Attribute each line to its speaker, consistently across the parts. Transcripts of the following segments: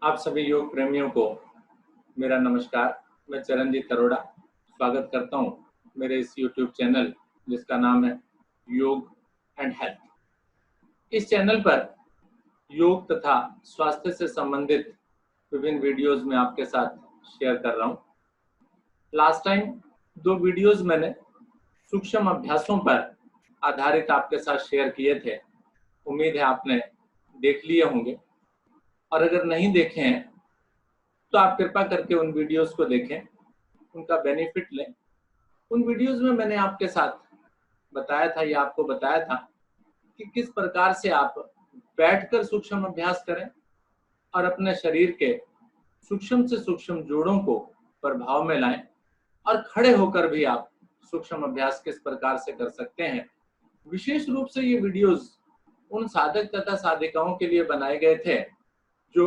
Speaker 1: आप सभी योग प्रेमियों को मेरा नमस्कार। मैं चरणजीत अरोड़ा स्वागत करता हूं मेरे इस YouTube चैनल जिसका नाम है योग एंड हेल्थ। इस चैनल पर योग तथा स्वास्थ्य से संबंधित विभिन्न वीडियोस में आपके साथ शेयर कर रहा हूं। लास्ट टाइम 2 वीडियोस मैंने सूक्ष्म अभ्यासों पर आधारित आपके साथ शेयर किए थे। उम्मीद है आपने देख लिए होंगे, और अगर नहीं देखे हैं तो आप कृपा करके उन वीडियोस को देखें, उनका बेनिफिट लें। उन वीडियोस में मैंने आपके साथ बताया था या आपको बताया था कि किस प्रकार से आप बैठकर सूक्ष्म अभ्यास करें और अपने शरीर के सूक्ष्म से सूक्ष्म जोड़ों को प्रभाव में लाएं, और खड़े होकर भी आप सूक्ष्म अभ्यास किस प्रकार से कर सकते हैं। विशेष रूप से ये वीडियोस उन साधक तथा साधिकाओं के लिए बनाए गए थे जो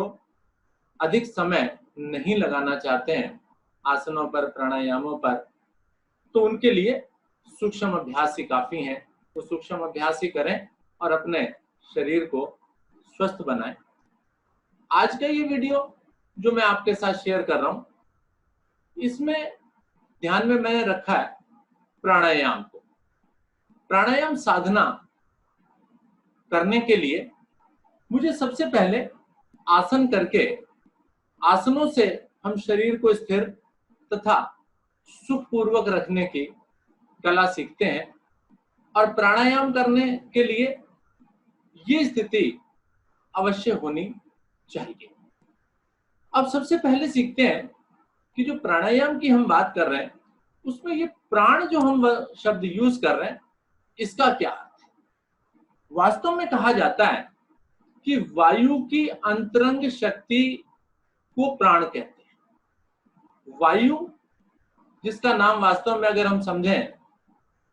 Speaker 1: अधिक समय नहीं लगाना चाहते हैं आसनों पर, प्राणायामों पर, तो उनके लिए सूक्ष्म अभ्यास ही काफी हैं। वो सूक्ष्म अभ्यास ही करें और अपने शरीर को स्वस्थ बनाएं। आज का ये वीडियो जो मैं आपके साथ शेयर कर रहा हूं, इसमें ध्यान में मैंने रखा है प्राणायाम को। प्राणायाम साधना करने के लिए मुझे सबसे पहले आसन करके, आसनों से हम शरीर को स्थिर तथा सुखपूर्वक रखने की कला सीखते हैं, और प्राणायाम करने के लिए ये स्थिति अवश्य होनी चाहिए। अब सबसे पहले सीखते हैं कि जो प्राणायाम की हम बात कर रहे हैं उसमें ये प्राण जो हम शब्द यूज कर रहे हैं, इसका क्या अर्थ है। वास्तव में कहा जाता है कि वायु की अंतरंग शक्ति को प्राण कहते हैं। वायु जिसका नाम वास्तव में अगर हम समझें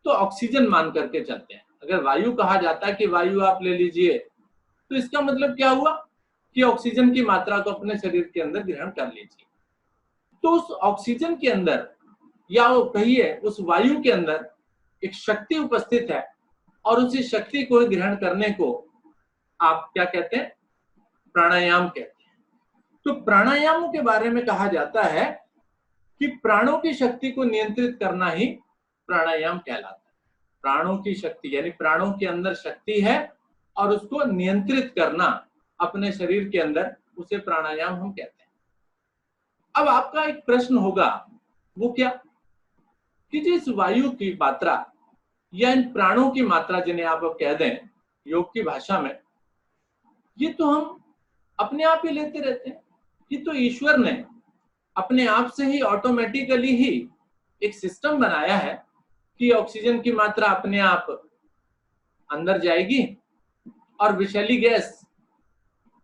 Speaker 1: तो ऑक्सीजन मान करके चलते हैं। अगर वायु कहा जाता है कि वायु आप ले लीजिए, तो इसका मतलब क्या हुआ कि ऑक्सीजन की मात्रा को अपने शरीर के अंदर ग्रहण कर लीजिए। तो उस ऑक्सीजन के अंदर, या वो कहिए उस वायु के अंदर एक शक्ति उपस्थित है, और उसी शक्ति को ग्रहण करने को आप क्या कहते हैं? प्राणायाम कहते हैं। तो प्राणायामों के बारे में कहा जाता है कि प्राणों की शक्ति को नियंत्रित करना ही प्राणायाम कहलाता है। प्राणों की शक्ति यानी प्राणों के अंदर शक्ति है और उसको नियंत्रित करना अपने शरीर के अंदर, उसे प्राणायाम हम कहते हैं। अब आपका एक प्रश्न होगा, वो क्या कि जिस वायु की मात्रा या इन प्राणों की मात्रा, जिन्हें आप कह दें योग की भाषा में, ये तो हम अपने आप ही लेते रहते हैं। ये तो ईश्वर ने अपने आप से ही ऑटोमेटिकली ही एक सिस्टम बनाया है कि ऑक्सीजन की मात्रा अपने आप अंदर जाएगी और विषैली गैस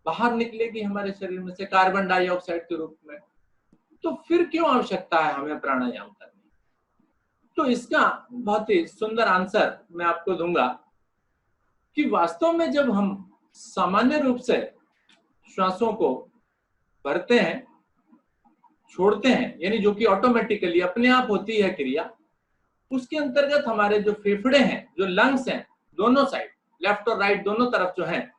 Speaker 1: बाहर निकलेगी हमारे शरीर में से कार्बन डाइऑक्साइड के रूप में। तो फिर क्यों आवश्यकता है हमें प्राणायाम करने? तो इसका बहुत ही सुंदर आंसर मैं आपको दूंगा कि वास्तव में जब हम सामान्य रूप से श्वासों को भरते हैं, छोड़ते हैं, यानी जो कि ऑटोमेटिकली अपने आप होती है क्रिया, उसके अंतर्गत हमारे जो फेफड़े हैं, जो लंग्स हैं, दोनों साइड, लेफ्ट और राइट दोनों तरफ जो हैं,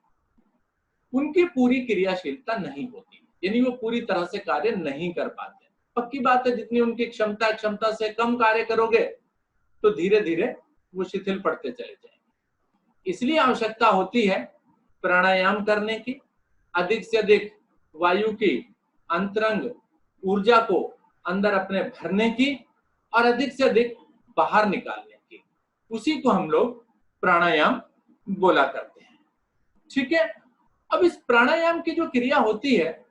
Speaker 1: उनकी पूरी क्रियाशीलता नहीं होती, यानी वो पूरी तरह से कार्य नहीं कर पाते। पक्की बात है, जितनी उनकी क्षमता से कम कार्य करोगे तो धीरे धीरे वो शिथिल पड़ते चले जाएंगे। इसलिए आवश्यकता होती है प्राणायाम करने की, अधिक से अधिक वायु की अंतरंग ऊर्जा को अंदर अपने भरने की और अधिक से अधिक बाहर निकालने की। उसी को हम लोग प्राणायाम बोला करते हैं। ठीक है। अब इस प्राणायाम की जो क्रिया होती है,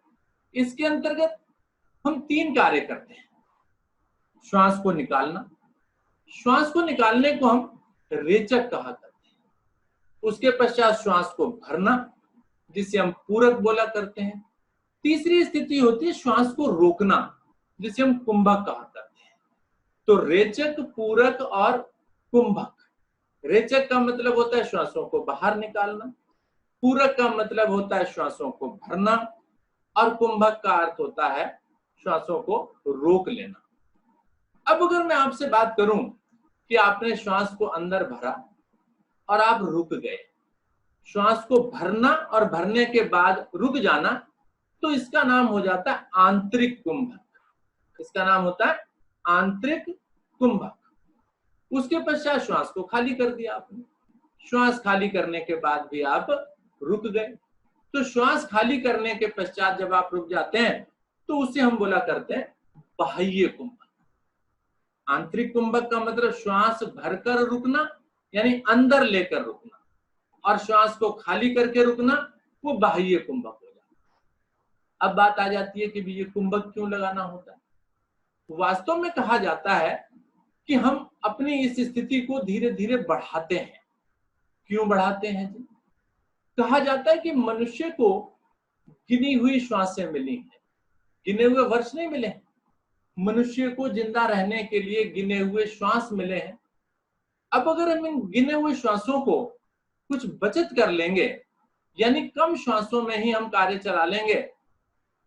Speaker 1: इसके अंतर्गत हम 3 कार्य करते हैं। श्वास को निकालना, श्वास को निकालने को हम रेचक कहा करते हैं। उसके पश्चात श्वास को भरना, जिसे हम पूरक बोला करते हैं। तीसरी स्थिति होती है श्वास को रोकना, जिसे हम कुंभक कहा करते हैं। तो रेचक, पूरक और कुंभक। रेचक का मतलब होता है श्वासों को बाहर निकालना, पूरक का मतलब होता है श्वासों को भरना, और कुंभक का अर्थ होता है श्वासों को रोक लेना। अब अगर मैं आपसे बात करूं कि आपने श्वास को अंदर भरा और आप रुक गए, श्वास को भरना और भरने के बाद रुक जाना, तो इसका नाम हो जाता है आंतरिक कुंभक। इसका नाम होता है आंतरिक कुंभक। उसके पश्चात श्वास को खाली कर दिया आपने। श्वास खाली करने के बाद भी आप रुक गए। तो श्वास खाली करने के पश्चात जब आप रुक जाते हैं तो उसे हम बोला करते हैं बाह्य कुंभक। आंतरिक कुंभक का मतलब श्वास भरकर रुकना, यानी अंदर लेकर रुकना, और श्वास को खाली करके रुकना, वो बाह्य कुंभक हो जाता है। अब बात आ जाती है कि भी ये कुंभक क्यों लगाना होता है। वास्तव में कहा जाता है कि हम अपनी इस स्थिति को धीरे धीरे बढ़ाते हैं। क्यों बढ़ाते हैं जी? कहा जाता है कि मनुष्य को गिनी हुई श्वासें मिली हैं, गिने हुए वर्ष नहीं मिले। मनुष्य को जिंदा रहने के लिए गिने हुए श्वास मिले हैं। अब अगर हम इन गिने हुए श्वासों को कुछ बचत कर लेंगे, यानी कम श्वासों में ही हम कार्य चला लेंगे,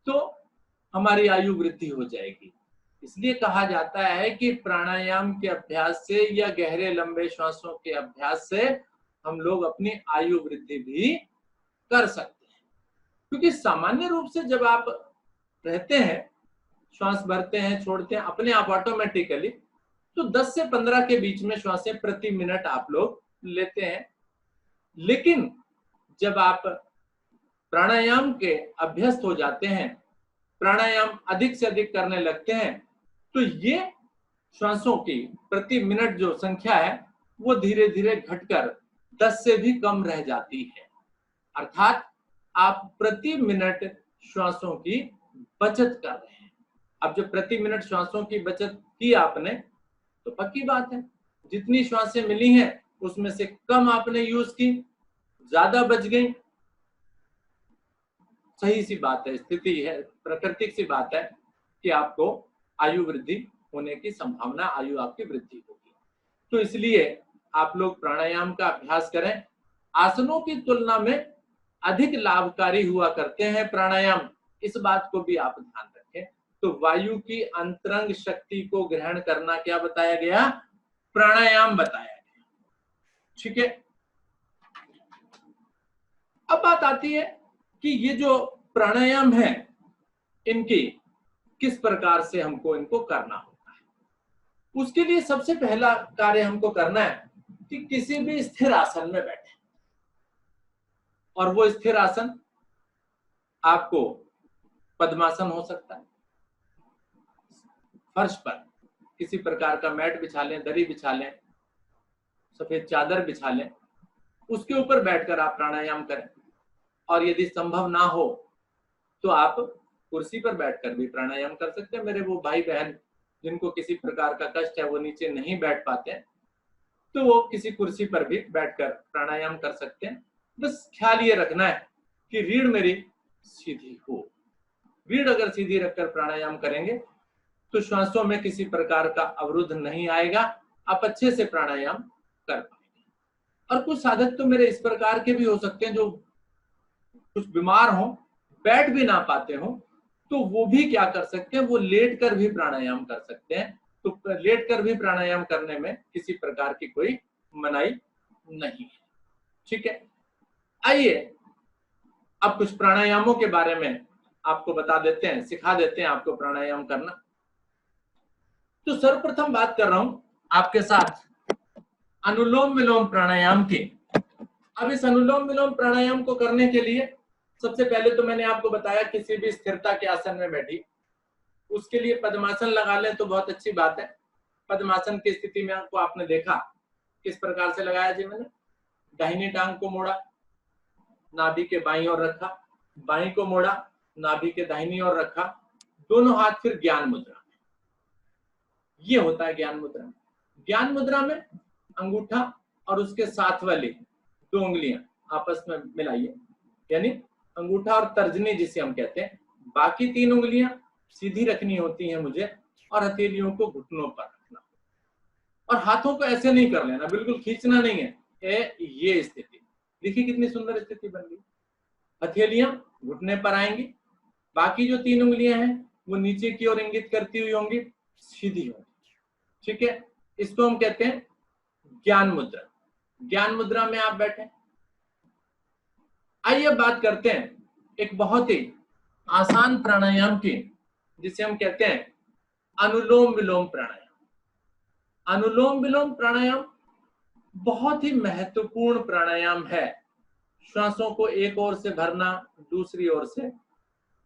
Speaker 1: तो हमारी आयु वृद्धि हो जाएगी। इसलिए कहा जाता है कि प्राणायाम के अभ्यास से या गहरे लंबे श्वासों के अभ्यास से हम लोग अपनी आयु वृद्धि भी कर सकते हैं। क्योंकि सामान्य रूप से जब आप रहते हैं, श्वास भरते हैं छोड़ते हैं अपने आप ऑटोमेटिकली, तो 10 से 15 के बीच में श्वासें प्रति मिनट आप लोग लेते हैं। लेकिन जब आप प्राणायाम के अभ्यस्त हो जाते हैं, प्राणायाम अधिक से अधिक करने लगते हैं, तो ये श्वासों की प्रति मिनट जो संख्या है वो धीरे धीरे घटकर 10 से भी कम रह जाती है। अर्थात आप प्रति मिनट श्वासों की बचत कर रहे हैं। अब जब प्रति मिनट श्वासों की बचत की आपने, तो पक्की बात है जितनी श्वासें मिली हैं उसमें से कम आपने यूज की, ज्यादा बच गई। सही सी बात है, स्थिति है, प्राकृतिक सी बात है कि आपको आयु वृद्धि होने की संभावना, आयु आपकी वृद्धि होगी। तो इसलिए आप लोग प्राणायाम का अभ्यास करें। आसनों की तुलना में अधिक लाभकारी हुआ करते हैं प्राणायाम, इस बात को भी आप ध्यान रखें। तो वायु की अंतरंग शक्ति को ग्रहण करना क्या बताया गया? प्राणायाम बताया गया। ठीक है। अब बात आती है कि ये जो प्राणायाम है इनकी किस प्रकार से हमको इनको करना होता है। उसके लिए सबसे पहला कार्य हमको करना है कि किसी भी स्थिर आसन में बैठे, और वो स्थिर आसन आपको पद्मासन हो सकता है। फर्श पर किसी प्रकार का मैट बिछा लें, दरी बिछा लें, सफेद चादर बिछा लें, उसके ऊपर बैठकर आप प्राणायाम करें। और यदि संभव ना हो तो आप कुर्सी पर बैठकर भी प्राणायाम कर सकते हैं। मेरे वो भाई बहन जिनको किसी प्रकार का कष्ट है, वो नीचे नहीं बैठ पाते हैं, तो वो किसी कुर्सी पर भी बैठकर प्राणायाम कर सकते हैं। बस ख्याल ये रखना है कि रीढ़ मेरी सीधी हो। रीढ़ अगर सीधी रखकर प्राणायाम करेंगे तो श्वासों में किसी प्रकार का अवरुद्ध नहीं आएगा, आप अच्छे से प्राणायाम कर पाएंगे। और कुछ साधक तो मेरे इस प्रकार के भी हो सकते हैं जो कुछ बीमार हो, बैठ भी ना पाते हो, तो वो भी क्या कर सकते हैं, वो लेट कर भी प्राणायाम कर सकते हैं। तो लेट कर भी प्राणायाम करने में किसी प्रकार की कोई मनाही नहीं है। ठीक है। आइए अब कुछ प्राणायामों के बारे में आपको बता देते हैं, सिखा देते हैं आपको प्राणायाम करना। तो सर्वप्रथम बात कर रहा हूं आपके साथ अनुलोम विलोम प्राणायाम की। अब इस अनुलोम विलोम प्राणायाम को करने के लिए सबसे पहले तो मैंने आपको बताया किसी भी स्थिरता के आसन में बैठी। उसके लिए पद्मासन लगा लें तो बहुत अच्छी बात है। पद्मासन की स्थिति में आपको आपने देखा किस प्रकार से लगाया जी मैंने। दाहिनी टांग को मोड़ा, नाभि के बाईं ओर रखा, बाईं को मोड़ा, नाभि के दाहिनी ओर रखा, दोनों हाथ फिर ज्ञान मुद्रा में। ये होता है ज्ञान मुद्रा। ज्ञान मुद्रा में अंगूठा और उसके साथ वाली 2 उंगलियां आपस में मिलाइए, यानी अंगूठा और तर्जनी जिसे हम कहते हैं। बाकी 3 उंगलियां सीधी रखनी होती हैं मुझे, और हथेलियों को घुटनों पर रखना, और हाथों को ऐसे नहीं कर लेना, बिल्कुल खींचना नहीं है। ये स्थिति देखिए कितनी सुंदर स्थिति बन गई। हथेलियां घुटने पर आएंगी, बाकी जो 3 उंगलियां हैं वो नीचे की ओर इंगित करती हुई होंगी, सीधी होंगी। ठीक है। इसको हम कहते हैं ज्ञान मुद्रा। ज्ञान मुद्रा में आप बैठे। आइए बात करते हैं एक बहुत ही आसान प्राणायाम की, जिसे हम कहते हैं अनुलोम विलोम प्राणायाम। अनुलोम विलोम प्राणायाम बहुत ही महत्वपूर्ण प्राणायाम है। श्वासों को एक ओर से भरना, दूसरी ओर से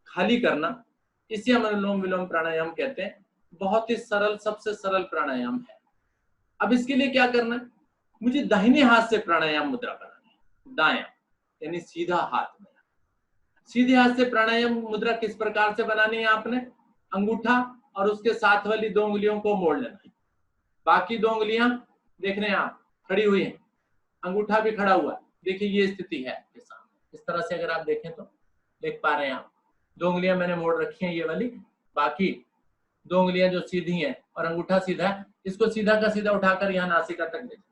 Speaker 1: खाली करना, इसे हम अनुलोम विलोम प्राणायाम कहते हैं। बहुत ही सरल, सबसे सरल प्राणायाम है। अब इसके लिए क्या करना है, मुझे दाहिने हाथ से प्राणायाम मुद्रा बनानी है। दायां यानी सीधा हाथ में। सीधे हाथ से प्राणायाम मुद्रा किस प्रकार से बनानी है, आपने अंगूठा और उसके साथ वाली 2 उंगलियों को मोड़ लेना है। बाकी 2 उंगलियां देख रहे हैं आप, खड़ी हुई हैं, अंगूठा भी खड़ा हुआ है। देखिए ये स्थिति है आपके सामने। इस तरह से अगर आप देखें तो देख पा रहे हैं आप, 2 उंगलियां मैंने मोड़ रखी हैं ये वाली, बाकी 2 उंगलियां जो सीधी हैं और अंगूठा सीधा है, इसको सीधा का सीधा उठाकर यहाँ नासिका तक ले जाए।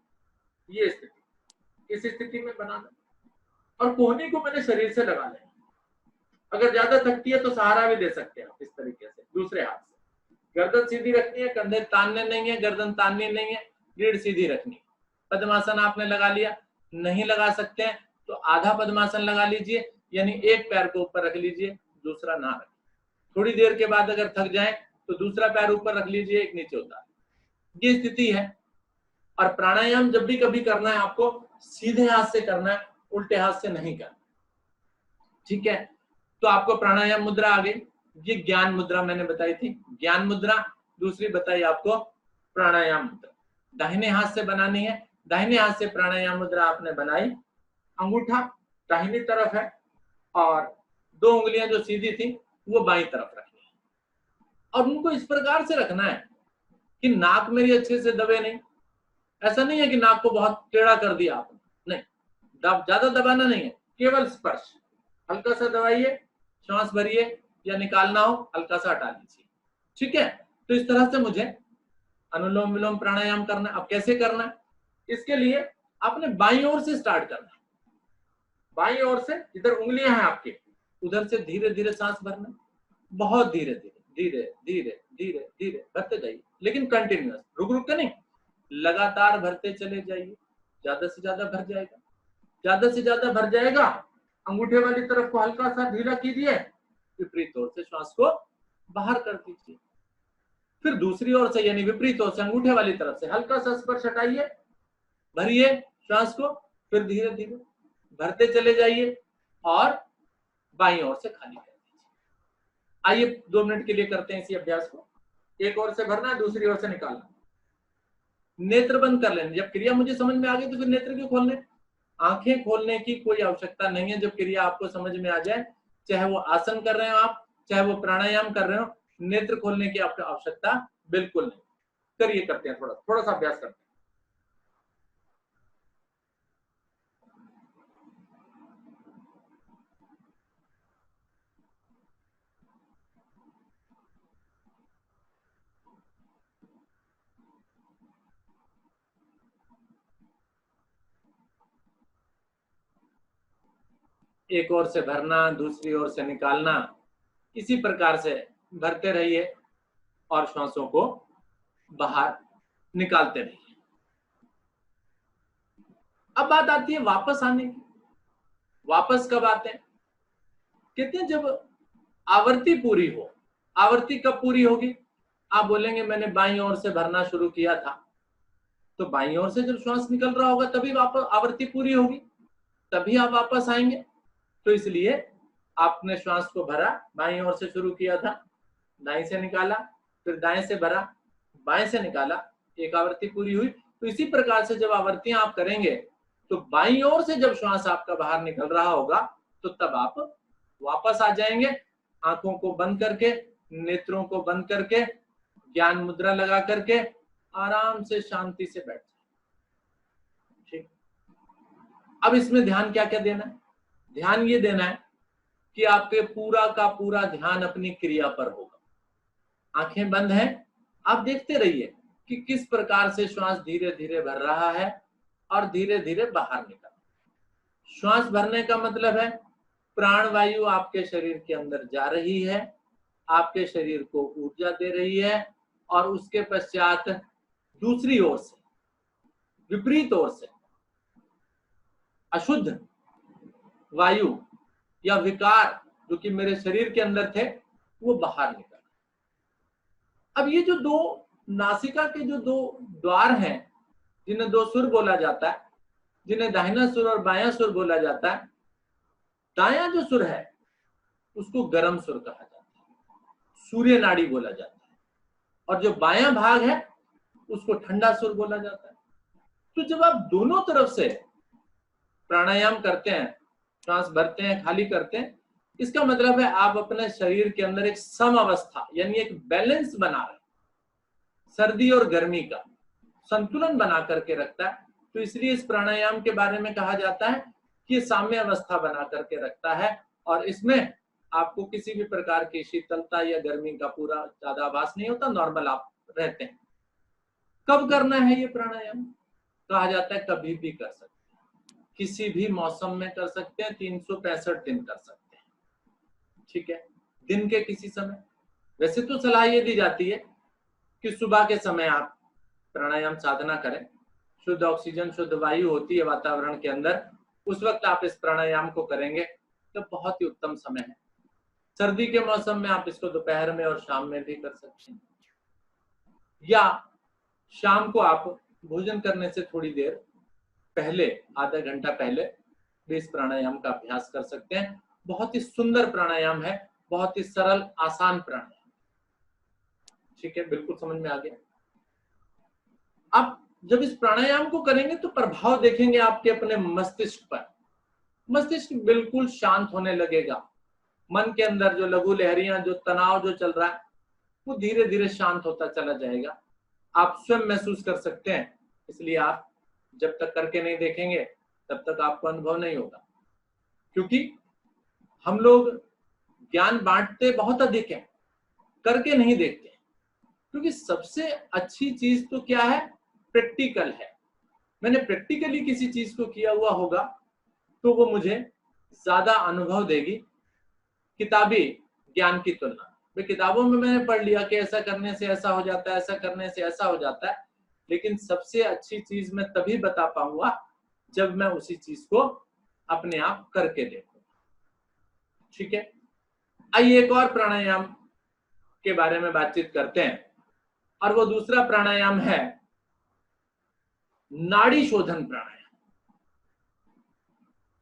Speaker 1: ये स्थिति, इस स्थिति में बनाना। और कोहनी को मैंने शरीर से लगा लेना। अगर ज्यादा थकती है तो सहारा भी दे सकते हैं आप इस तरीके से, दूसरे हाथ से। गर्दन सीधी रखनी है, कंधे तानने नहीं है, गर्दन ताननी नहीं है, रीढ़ सीधी रखनी है। पद्मासन आपने लगा लिया, नहीं लगा सकते हैं तो आधा पद्मासन लगा लीजिए, यानी एक पैर को ऊपर रख लीजिए, दूसरा ना रखें। थोड़ी देर के बाद अगर थक जाए तो दूसरा पैर ऊपर रख लीजिए, एक नीचे उतार। ये स्थिति है। और प्राणायाम जब भी कभी करना है आपको सीधे हाथ से करना है, उल्टे हाथ से नहीं करना। ठीक है, तो आपको प्राणायाम मुद्रा आ गई। ये ज्ञान मुद्रा मैंने बताई थी, ज्ञान मुद्रा। दूसरी बताई आपको प्राणायाम मुद्रा, दाहिने हाथ से बनानी है। दाहिने हाथ से प्राणायाम मुद्रा आपने बनाई, अंगूठा दाहिनी तरफ है और 2 उंगलियां जो सीधी थी वो बाईं तरफ रखनी है। और उनको इस प्रकार से रखना है कि नाक मेरी अच्छे से दबे नहीं। ऐसा नहीं है कि नाक को बहुत टेढ़ा कर दिया आपने, नहीं, ज्यादा दबाना नहीं है, केवल स्पर्श। हल्का सा दबाइए, श्वास भरिए, या निकालना हो हल्का सा हटा लीजिए। ठीक है, तो इस तरह से मुझे अनुलोम विलोम प्राणायाम करना है। अब कैसे करना है, इसके लिए आपने बाईं ओर से स्टार्ट करना है। बाईं ओर से, इधर उंगलियां हैं आपके, उधर से धीरे धीरे सांस भरना, बहुत धीरे धीरे धीरे धीरे धीरे धीरे भरते जाइए, लेकिन कंटिन्यूअस, रुक रुक के नहीं, लगातार भरते चले जाइए। ज्यादा से ज्यादा भर जाएगा, ज्यादा से ज्यादा भर जाएगा। अंगूठे वाली तरफ को हल्का सा ढीला कीजिए, विपरीत ओर से श्वास को बाहर कर दीजिए। फिर दूसरी ओर से यानी विपरीत ओर से अंगूठे वाली तरफ से हल्का सा स्पर्श हटाइए, भरिए श्वास को, फिर धीरे धीरे भरते चले जाइए और बाईं ओर से खाली कर दीजिए। आइए 2 मिनट के लिए करते हैं इसी अभ्यास को। एक ओर से भरना है, दूसरी ओर से निकालना। नेत्र बंद कर लेना। जब क्रिया मुझे समझ में आ गई तो फिर नेत्र क्यों खोलने, आंखें खोलने की कोई आवश्यकता नहीं है। जब क्रिया आपको समझ में आ जाए, चाहे वो आसन कर रहे हो आप, चाहे वो प्राणायाम कर रहे हो, नेत्र खोलने की आपको आवश्यकता बिल्कुल नहीं। करिए, करते हैं, थोड़ा थोड़ा सा अभ्यास करते हैं। एक ओर से भरना, दूसरी ओर से निकालना, इसी प्रकार से भरते रहिए और श्वासों को बाहर निकालते रहिए। अब बात आती है वापस आने की। वापस कब आते हैं, कहते हैं जब आवृत्ति पूरी हो। आवृत्ति कब पूरी होगी, आप बोलेंगे मैंने बाईं ओर से भरना शुरू किया था, तो बाईं ओर से जब श्वास निकल रहा होगा तभी वापस आवृत्ति पूरी होगी, तभी आप वापस आएंगे। तो इसलिए आपने श्वास को भरा, बाईं ओर से शुरू किया था, दाएं से निकाला, फिर दाएं से भरा, बाएं से निकाला, एक आवृत्ति पूरी हुई। तो इसी प्रकार से जब आवृत्तियां आप करेंगे तो बाईं ओर से जब श्वास आपका बाहर निकल रहा होगा तो तब आप वापस आ जाएंगे। आंखों को बंद करके, नेत्रों को बंद करके, ज्ञान मुद्रा लगा करके आराम से शांति से बैठ जाए। ठीक, अब इसमें ध्यान क्या क्या देना है, ध्यान ये देना है कि आपके पूरा का पूरा ध्यान अपनी क्रिया पर होगा। आंखें बंद हैं, आप देखते रहिए कि किस प्रकार से श्वास धीरे धीरे भर रहा है और धीरे धीरे बाहर निकल। श्वास भरने का मतलब है प्राण वायु आपके शरीर के अंदर जा रही है, आपके शरीर को ऊर्जा दे रही है, और उसके पश्चात दूसरी ओर से, विपरीत ओर से अशुद्ध वायु या विकार जो कि मेरे शरीर के अंदर थे वो बाहर निकल। अब ये जो दो नासिका के जो दो द्वार हैं, जिन्हें दो सुर बोला जाता है, जिन्हें दाहिना सुर और बायां सुर बोला जाता है, दायां जो सुर है उसको गर्म सुर कहा जाता है, सूर्य नाड़ी बोला जाता है, और जो बायां भाग है उसको ठंडा सुर बोला जाता है। तो जब आप दोनों तरफ से प्राणायाम करते हैं, श्वास भरते हैं, खाली करते हैं, इसका मतलब है आप अपने शरीर के अंदर एक सम अवस्था यानी एक बैलेंस बना रहे हैं, सर्दी और गर्मी का संतुलन बना करके रखता है। तो इसलिए इस प्राणायाम के बारे में कहा जाता है कि ये साम्य अवस्था बना करके रखता है, और इसमें आपको किसी भी प्रकार की शीतलता या गर्मी का पूरा ज्यादा आभास नहीं होता, नॉर्मल आप रहते हैं। कब करना है ये प्राणायाम? कहा जाता है कभी भी कर सकते हैं, किसी भी मौसम में कर सकते हैं, 365 दिन कर सकते हैं, ठीक है, दिन के किसी समय। वैसे तो सलाह ये दी जाती है कि सुबह के समय आप प्राणायाम साधना करें, शुद्ध ऑक्सीजन शुद्ध वायु होती है वातावरण के अंदर, उस वक्त आप इस प्राणायाम को करेंगे तो बहुत ही उत्तम समय है। सर्दी के मौसम में आप इसको दोपहर में और शाम में भी कर सकते हैं, या शाम को आप भोजन करने से थोड़ी देर पहले, आधा घंटा पहले भी इस प्राणायाम का अभ्यास कर सकते हैं। बहुत ही सुंदर प्राणायाम है, बहुत ही सरल आसान प्राणायाम, ठीक है, बिल्कुल समझ में आ गया। आप जब इस प्राणायाम को करेंगे तो प्रभाव देखेंगे आपके अपने मस्तिष्क पर। मस्तिष्क बिल्कुल शांत होने लगेगा, मन के अंदर जो लघु लहरियां, जो तनाव जो चल रहा है वो धीरे धीरे शांत होता चला जाएगा। आप स्वयं महसूस कर सकते हैं, इसलिए आप जब तक करके नहीं देखेंगे तब तक आपको अनुभव नहीं होगा। क्योंकि हम लोग ज्ञान बांटते बहुत अधिक है, करके नहीं देखते, क्योंकि सबसे अच्छी चीज तो क्या है? प्रैक्टिकल है। मैंने प्रैक्टिकली किसी चीज को किया हुआ होगा तो वो मुझे ज्यादा अनुभव देगी किताबी ज्ञान की तुलना में। किताबों में मैंने पढ़ लिया कि ऐसा करने से ऐसा हो जाता है, ऐसा करने से ऐसा हो जाता है, लेकिन सबसे अच्छी चीज मैं तभी बता पाऊंगा जब मैं उसी चीज को अपने आप करके देखूं, ठीक है। आइए एक और प्राणायाम के बारे में बातचीत करते हैं, और वो दूसरा प्राणायाम है नाड़ी शोधन प्राणायाम।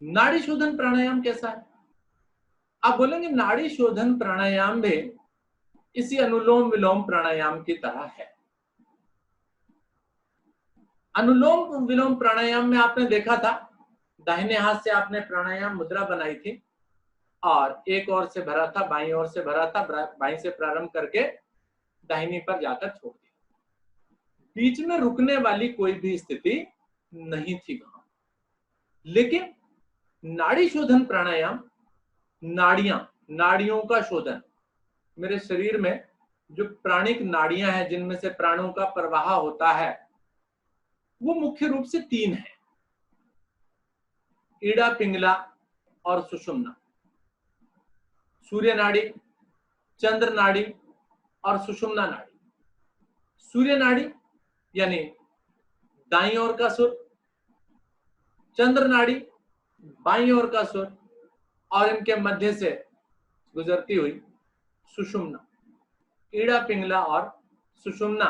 Speaker 1: नाड़ी शोधन प्राणायाम कैसा है? आप बोलेंगे नाड़ी शोधन प्राणायाम भी इसी अनुलोम विलोम प्राणायाम की तरह है। अनुलोम विलोम प्राणायाम में आपने देखा था, दाहिने हाथ से आपने प्राणायाम मुद्रा बनाई थी और एक ओर से भरा था, बाईं ओर से भरा था, बाईं से प्रारंभ करके दाहिनी पर जाकर छोड़ दिया। बीच में रुकने वाली कोई भी स्थिति नहीं थी वहां। लेकिन नाड़ी शोधन प्राणायाम, नाड़ियों का शोधन, मेरे शरीर में जो प्राणिक नाड़ियां हैं जिनमें से प्राणों का प्रवाह होता है वो मुख्य रूप से 3 है, ईड़ा, पिंगला और सुषुम्ना। सूर्य नाड़ी, चंद्र नाड़ी और सुषुम्ना नाड़ी। सूर्य नाड़ी यानी दाईं ओर का सुर, चंद्र नाड़ी बाईं ओर का सुर, और इनके मध्य से गुजरती हुई सुषुम्ना। ईड़ा, पिंगला और सुषुम्ना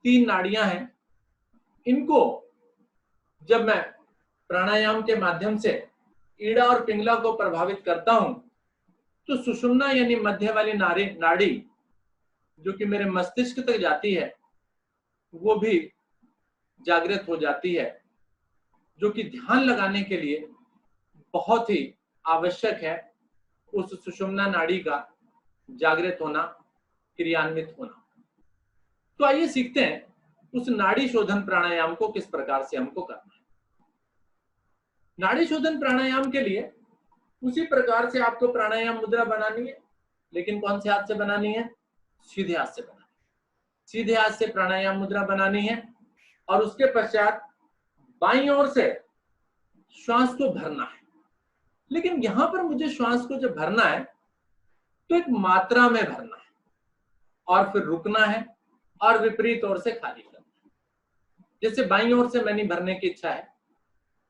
Speaker 1: 3 नाड़ियां हैं। इनको जब मैं प्राणायाम के माध्यम से ईड़ा और पिंगला को प्रभावित करता हूं तो सुषुम्ना यानी मध्य वाली नाड़ी जो कि मेरे मस्तिष्क तक जाती है वो भी जागृत हो जाती है, जो कि ध्यान लगाने के लिए बहुत ही आवश्यक है उस सुषुम्ना नाड़ी का जागृत होना, क्रियान्वित होना। तो आइए सीखते हैं उस नाड़ी शोधन प्राणायाम को किस प्रकार से हमको करना है। नाड़ी शोधन प्राणायाम के लिए उसी प्रकार से आपको प्राणायाम मुद्रा बनानी है, लेकिन कौन से हाथ से बनानी है? सीधे हाथ से बनानी है। सीधे हाथ से प्राणायाम मुद्रा बनानी है और उसके पश्चात बाईं ओर से श्वास को भरना है। लेकिन यहां पर मुझे श्वास को जब भरना है तो एक मात्रा में भरना है और फिर रुकना है और विपरीत ओर से खाली करना है। जैसे बाईं ओर से मैंने भरने की इच्छा है,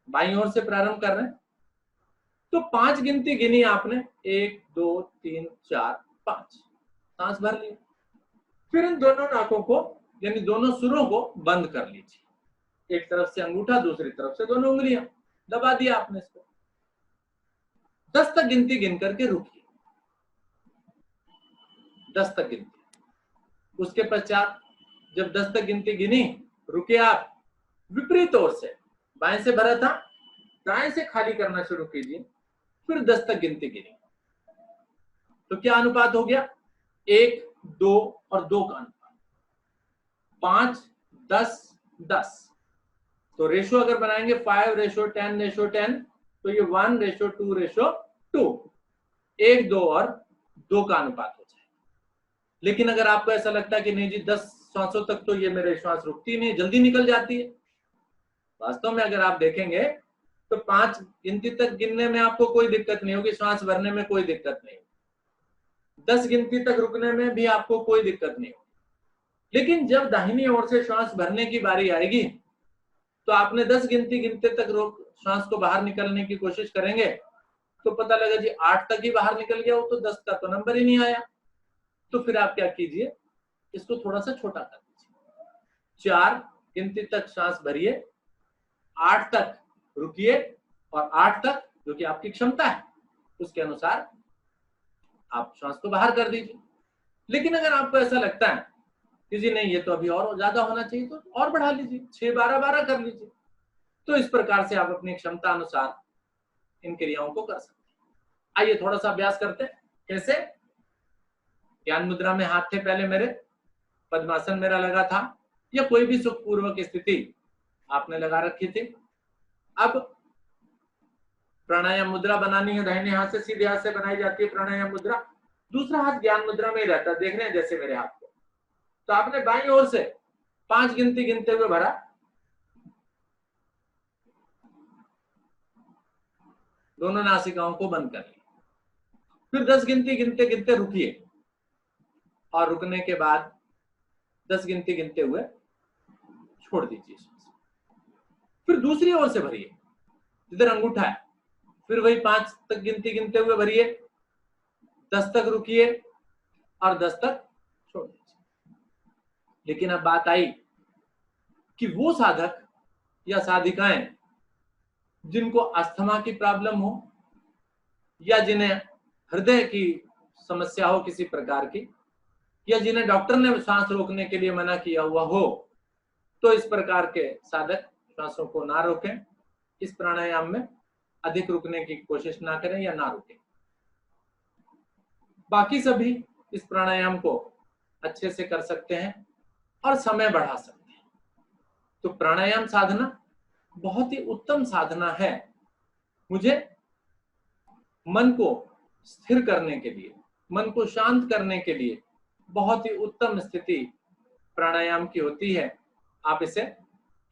Speaker 1: बाईं ओर से प्रारंभ कर रहे हैं, तो 5 गिनती गिनी आपने, 1 2 3 4 5, सांस भर लिया। फिर इन दोनों नाकों को यानी दोनों सुरों को बंद कर लीजिए। एक तरफ से अंगूठा, दूसरी तरफ से दोनों उंगलियां, दबा दिया आपने इसको। 10 तक गिनती गिन करके रुकिए, 10 तक गिनती। उसके पश्चात जब 10 तक गिनती गिनी, रुके आप, विपरीत ओर से, बाएं से भरा था, दाएं से खाली करना शुरू कीजिए। फिर 10 तक गिनती गिनी, तो क्या अनुपात हो गया? 1 2 और 2 का अनुपात, 5 10 10। तो रेशो अगर बनाएंगे 5:10:10, तो ये 1:2:2, 1 2 और 2 का अनुपात हो जाए। लेकिन अगर आपको ऐसा लगता है कि नहीं जी 10 श्वासों तक तो ये मेरे श्वास रुकती नहीं, जल्दी निकल जाती है, वास्तव में अगर आप देखेंगे तो 5 गिनती तक गिनने में आपको कोई दिक्कत नहीं होगी, श्वास भरने में कोई दिक्कत नहीं होगी, 10 गिनती तक रुकने में भी आपको कोई दिक्कत नहीं होगी। लेकिन जब दाहिनी ओर से श्वास भरने की बारी आएगी, तो आपने 10 गिनती गिनते तक रोक श्वास को बाहर निकलने की कोशिश करेंगे, तो पता लगा जी 8 तक ही बाहर निकल गया, वो तो 10 का तो नंबर ही नहीं आया। तो फिर आप क्या कीजिए, इसको थोड़ा सा छोटा कर दीजिए। 4 गिनती तक श्वास भरिए, 8 तक रुकिए, और 8 तक जो कि आपकी क्षमता है उसके अनुसार आप श्वास को बाहर कर दीजिए। लेकिन अगर आपको ऐसा लगता है कि जी नहीं ये तो अभी और ज्यादा होना चाहिए, तो और बढ़ा लीजिए, 6 12 12 कर लीजिए। तो इस प्रकार से आप अपनी क्षमता अनुसार इन क्रियाओं को कर सकते हैं। आइए थोड़ा सा अभ्यास करते हैं। कैसे? ज्ञान मुद्रा में हाथ थे पहले मेरे, पद्मासन मेरा लगा था, या कोई भी सुखपूर्वक स्थिति आपने लगा रखी थी। अब प्राणायाम मुद्रा बनानी है, दाहिने हाथ से, सीधे हाथ से बनाई जाती है प्राणायाम मुद्रा। दूसरा हाथ ज्ञान मुद्रा में ही रहता है, देख रहे हैं जैसे मेरे हाथ को। तो आपने बाईं ओर से 5 गिनती गिनते हुए भरा, दोनों नासिकाओं को बंद कर लिया। फिर 10 गिनती गिनते गिनते रुकिए, और रुकने के बाद 10 गिनती गिनते हुए छोड़ दीजिए। फिर दूसरी ओर से भरिए, जिधर अंगूठा है, फिर वही 5 तक गिनती गिनते हुए भरिए, 10 तक रुकिए और 10 तक छोड़ दीजिए। लेकिन अब बात आई कि वो साधक या साधिकाएं जिनको अस्थमा की प्रॉब्लम हो, या जिन्हें हृदय की समस्या हो किसी प्रकार की, या जिन्हें डॉक्टर ने सांस रोकने के लिए मना किया हुआ हो, तो इस प्रकार के साधक श्वासों को ना रोकें, इस प्राणायाम में अधिक रुकने की कोशिश ना करें या ना रुकें। बाकी सभी इस प्राणायाम को अच्छे से कर सकते हैं और समय बढ़ा सकते हैं। तो प्राणायाम साधना बहुत ही उत्तम साधना है। मुझे मन को स्थिर करने के लिए, मन को शांत करने के लिए बहुत ही उत्तम स्थिति प्राणायाम की होती है। आप इसे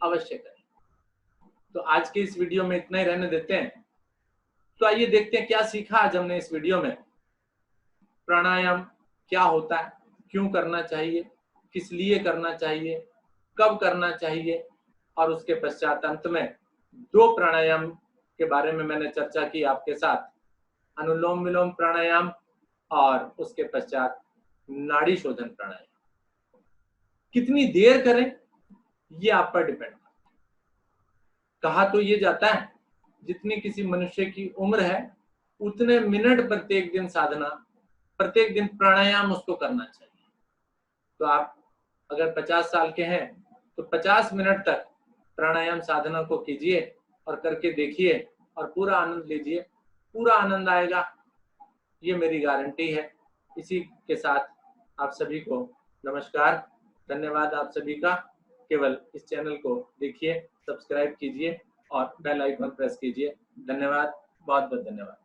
Speaker 1: अवश्य करें। तो आज के इस वीडियो में इतना ही रहने देते हैं। तो आइए देखते हैं क्या सीखा आज हमने इस वीडियो में। प्राणायाम क्या होता है, क्यों करना चाहिए, किस लिए करना चाहिए, कब करना चाहिए, और उसके पश्चात अंत में 2 प्राणायाम के बारे में मैंने चर्चा की आपके साथ, अनुलोम विलोम प्राणायाम और उसके पश्चात नाड़ी शोधन प्राणायाम। कितनी देर करें ये आप पर डिपेंड करता है। कहा तो ये जाता है जितनी किसी मनुष्य की उम्र है उतने मिनट प्रत्येक दिन साधना, प्रत्येक दिन प्राणायाम उसको करना चाहिए। तो आप अगर 50 साल के हैं तो 50 मिनट तक प्राणायाम साधना को कीजिए और करके देखिए और पूरा आनंद लीजिए, पूरा आनंद आएगा, ये मेरी गारंटी है। इसी के साथ आप सभी को नमस्कार, धन्यवाद आप सभी का। केवल इस चैनल को देखिए, सब्सक्राइब कीजिए और बेल आइकन प्रेस कीजिए। धन्यवाद, बहुत बहुत धन्यवाद।